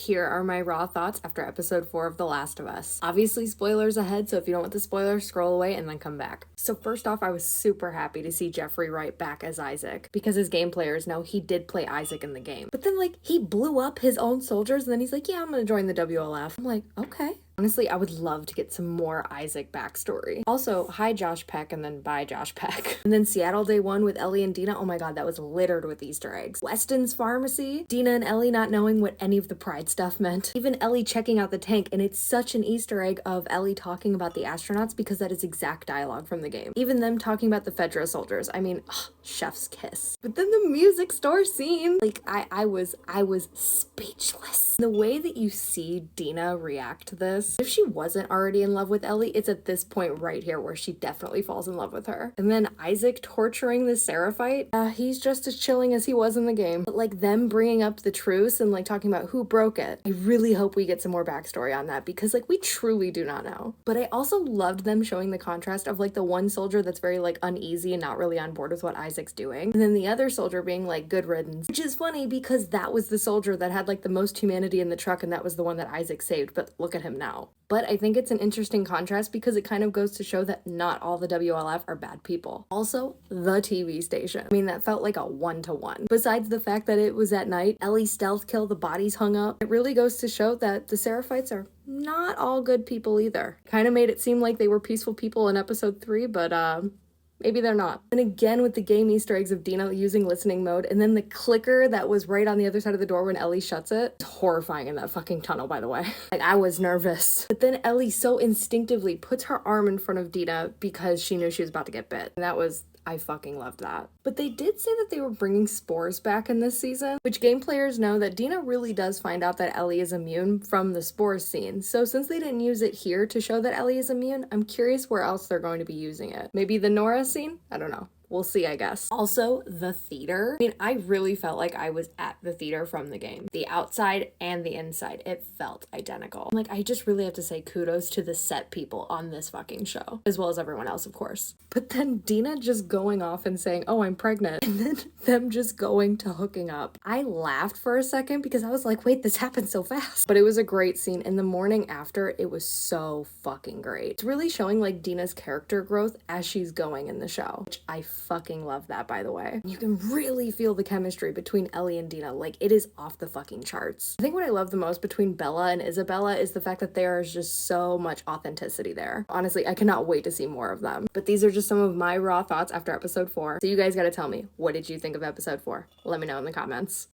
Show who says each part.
Speaker 1: Here are my raw thoughts after episode 4 of The Last of Us. Obviously spoilers ahead, so if you don't want the spoilers, scroll away and then come back. So first off, I was super happy to see Jeffrey Wright back as Isaac, because as game players know, he did play Isaac in the game. But then he blew up his own soldiers and then he's like, yeah, I'm gonna join the WLF. I'm like, okay. Honestly, I would love to get some more Isaac backstory. Also, hi Josh Peck and then bye Josh Peck. And then Seattle Day 1 with Ellie and Dina. Oh my god, that was littered with Easter eggs. Weston's Pharmacy. Dina and Ellie not knowing what any of the Pride stuff meant. Even Ellie checking out the tank, and it's such an Easter egg of Ellie talking about the astronauts because that is exact dialogue from the game. Even them talking about the Fedra soldiers. I mean, ugh, chef's kiss. But then the music store scene. I was speechless. The way that you see Dina react to this, if she wasn't already in love with Ellie, it's at this point right here where she definitely falls in love with her. And then Isaac torturing the Seraphite, he's just as chilling as he was in the game. But them bringing up the truce and talking about who broke it, I really hope we get some more backstory on that because we truly do not know. But I also loved them showing the contrast of the one soldier that's very uneasy and not really on board with what Isaac's doing, and then the other soldier being good riddance, which is funny because that was the soldier that had the most humanity in the truck, and that was the one that Isaac saved, but look at him now. But I think it's an interesting contrast because it kind of goes to show that not all the WLF are bad people. Also, the TV station. I mean, that felt like a 1-to-1. Besides the fact that it was at night, Ellie stealth kill, the bodies hung up, it really goes to show that the Seraphites are not all good people either. Kind of made it seem like they were peaceful people in episode 3, but maybe they're not. And again with the game Easter eggs of Dina using listening mode, and then the clicker that was right on the other side of the door when Ellie shuts it. It's horrifying in that fucking tunnel, by the way. I was nervous. But then Ellie so instinctively puts her arm in front of Dina because she knew she was about to get bit. And I fucking loved that. But they did say that they were bringing spores back in this season, which game players know that Dina really does find out that Ellie is immune from the spores scene. So since they didn't use it here to show that Ellie is immune, I'm curious where else they're going to be using it. Maybe the Nora scene? I don't know. We'll see, I guess. Also, the theater. I mean, I really felt like I was at the theater from the game. The outside and the inside. It felt identical. I just really have to say kudos to the set people on this fucking show. As well as everyone else, of course. But then Dina just going off and saying, oh, I'm pregnant. And then them just going to hooking up. I laughed for a second because I was like, wait, this happened so fast. But it was a great scene. And the morning after, it was so fucking great. It's really showing Dina's character growth as she's going in the show. Which I fucking love that, by the way. You can really feel the chemistry between Ellie and Dina. It is off the fucking charts. I think what I love the most between Bella and Isabella is the fact that there is just so much authenticity there. Honestly, I cannot wait to see more of them. But these are just some of my raw thoughts after episode 4. So you guys gotta tell me, what did you think of episode 4? Let me know in the comments.